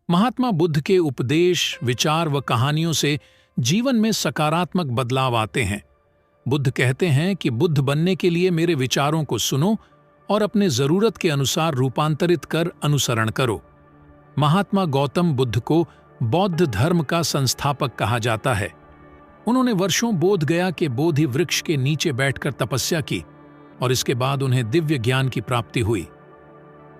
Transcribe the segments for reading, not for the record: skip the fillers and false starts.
महात्मा बुद्ध के उपदेश, विचार व कहानियों से जीवन में सकारात्मक बदलाव आते हैं। बुद्ध कहते हैं कि बुद्ध बनने के लिए मेरे विचारों को सुनो और अपने जरूरत के अनुसार रूपांतरित कर अनुसरण करो। महात्मा गौतम बुद्ध को बौद्ध धर्म का संस्थापक कहा जाता है। उन्होंने वर्षों बोध गया के बोधि वृक्ष के नीचे बैठकर तपस्या की और इसके बाद उन्हें दिव्य ज्ञान की प्राप्ति हुई।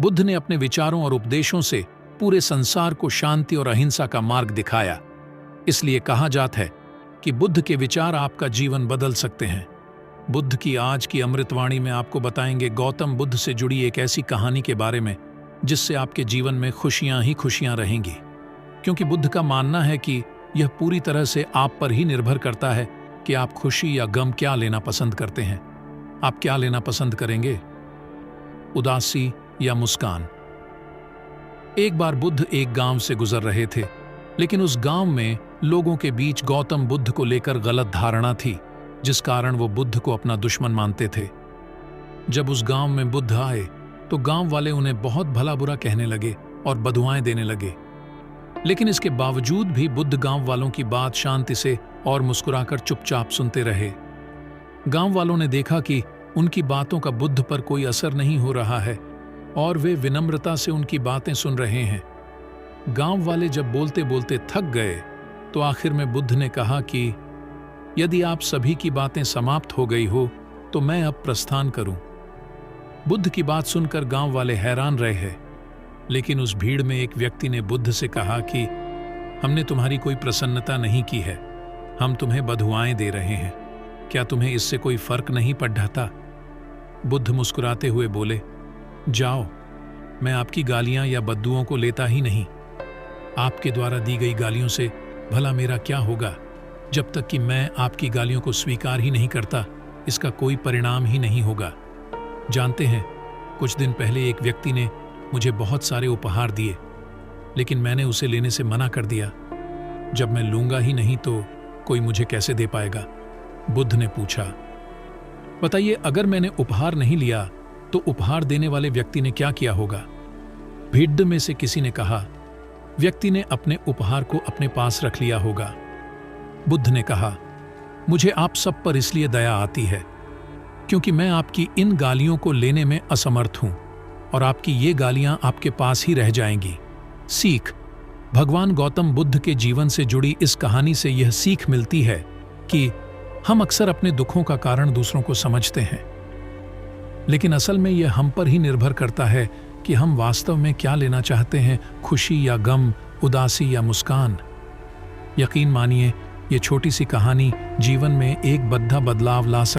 बुद्ध ने अपने विचारों और उपदेशों से पूरे संसार को शांति और अहिंसा का मार्ग दिखाया। इसलिए कहा जाता है कि बुद्ध के विचार आपका जीवन बदल सकते हैं। बुद्ध की आज की अमृतवाणी में आपको बताएंगे गौतम बुद्ध से जुड़ी एक ऐसी कहानी के बारे में जिससे आपके जीवन में खुशियां ही खुशियां रहेंगी, क्योंकि बुद्ध का मानना है कि यह पूरी तरह से आप पर ही निर्भर करता है कि आप खुशी या गम क्या लेना पसंद करते हैं। आप क्या लेना पसंद करेंगे, उदासी या मुस्कान? एक बार बुद्ध एक गांव से गुजर रहे थे, लेकिन उस गांव में लोगों के बीच गौतम बुद्ध को लेकर गलत धारणा थी, जिस कारण वो बुद्ध को अपना दुश्मन मानते थे। जब उस गांव में बुद्ध आए तो गांव वाले उन्हें बहुत भला बुरा कहने लगे और बदुआएं देने लगे। लेकिन इसके बावजूद भी बुद्ध गांव वालों की बात शांति से और मुस्कुराकर चुपचाप सुनते रहे। गांव वालों ने देखा कि उनकी बातों का बुद्ध पर कोई असर नहीं हो रहा है और वे विनम्रता से उनकी बातें सुन रहे हैं। गांव वाले जब बोलते बोलते थक गए तो आखिर में बुद्ध ने कहा कि यदि आप सभी की बातें समाप्त हो गई हो तो मैं अब प्रस्थान करूं। बुद्ध की बात सुनकर गांव वाले हैरान रहे, लेकिन उस भीड़ में एक व्यक्ति ने बुद्ध से कहा कि हमने तुम्हारी कोई प्रसन्नता नहीं की है, हम तुम्हें बधुआएं दे रहे हैं, क्या तुम्हें इससे कोई फर्क नहीं पड़ता? बुद्ध मुस्कुराते हुए बोले, जाओ, मैं आपकी गालियां या बद्दुओं को लेता ही नहीं। आपके द्वारा दी गई गालियों से भला मेरा क्या होगा? जब तक कि मैं आपकी गालियों को स्वीकार ही नहीं करता, इसका कोई परिणाम ही नहीं होगा। जानते हैं, कुछ दिन पहले एक व्यक्ति ने मुझे बहुत सारे उपहार दिए, लेकिन मैंने उसे लेने से मना कर दिया। जब मैं लूंगा ही नहीं तो कोई मुझे कैसे दे पाएगा? बुद्ध ने पूछा, बताइए, अगर मैंने उपहार नहीं लिया तो उपहार देने वाले व्यक्ति ने क्या किया होगा? भीड़ में से किसी ने कहा, व्यक्ति ने अपने उपहार को अपने पास रख लिया होगा। बुद्ध ने कहा, मुझे आप सब पर इसलिए दया आती है क्योंकि मैं आपकी इन गालियों को लेने में असमर्थ हूं और आपकी ये गालियां आपके पास ही रह जाएंगी। सीख। भगवान गौतम बुद्ध के जीवन से जुड़ी इस कहानी से यह सीख मिलती है कि हम अक्सर अपने दुखों का कारण दूसरों को समझते हैं, लेकिन असल में यह हम पर ही निर्भर करता है कि हम वास्तव में क्या लेना चाहते हैं, खुशी या गम, उदासी या मुस्कान। यकीन मानिए, ये छोटी सी कहानी जीवन में एक बड़ा बदलाव ला सकती है।